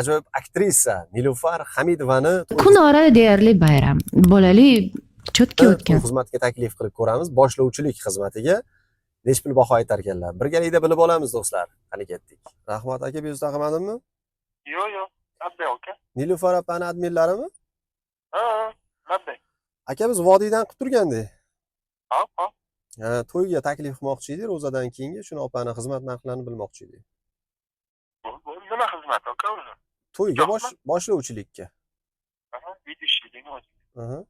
ajoyib aktrisa Nilufar Hamidovani Kunora deyarli bayram. Bolali cho'tka o'tgan. xizmatga taklif qilib ko'ramiz. Boshlovchilik xizmatiga necha pul baho aytar ekanlar. Birgalikda bilib olamiz do'stlar. Qani ketdik. Rahmat aka, bezovta qilmadimmi? Yo'q, labday aka. Nilufar opani adminlarimi? Ha, labday. Aka, biz vodiydan qilib turgandik. Hop. Ha, to'yga taklif qilmoqchi edik, ro'zadan keyingi shuni opani xizmat narxlarini bilmoqchi edik. Bu nima xizmat aka o'zi? To'yga boshlovchilikka. Aha, video ishlaydigan o'zi. Aha.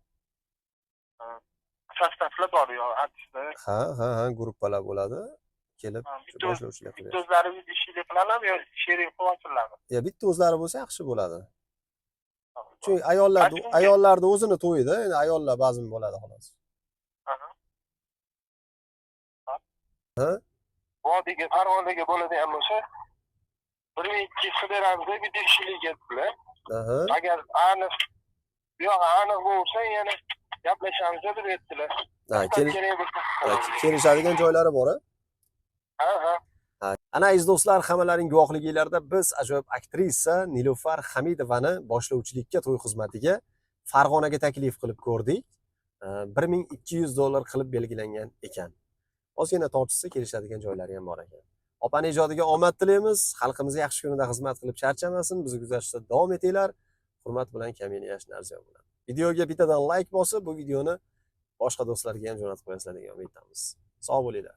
Sostavlar bor yo, artistlar. Ha, gruppalar bo'ladi. Kelib boshlovchilik qiladi. Bitta o'zlari video ishlaydi qiladimi yo she'riy qilib Ya bitta o'zlari bo'lsa yaxshi bo'ladi. Chunki ayollarda o'zini to'yida, endi ayollar ba'zan bo'ladi xolos. Aha. Ha? Vodiyga, Farg'onaga bo'ladigan bo'lsa 1-2 qilib beramiz, video ishlaydigan dedilar. Aha. Agar aniq bo'lsa yana gaplashamiz deb aytdilar. Kelishadigan joylari bor-a? Ha. Ana aziz do'stlar, hammalaring guvohliginglarda biz ajoyib aktrisa Nilufar Hamidovani boshlovchilikka to'y xizmatiga Farg'onaga taklif qilib ko'rdik. $1200 qilib belgilangan ekan. Ozgina tortishsa kelishadigan joylari ham bor ekan. Opani ijodiga omad tilaymiz. Xalqimizga yaxshi kunida xizmat qilib charchamasin. Bizni kuzatishda davom etinglar. Hurmat bilan Kamina Narziyev bilan. Videoga bittadan like bosib, bu videoni boshqa do'stlarga ham jo'natib qo'yasizlar degan umiddamiz. Sog' bo'linglar.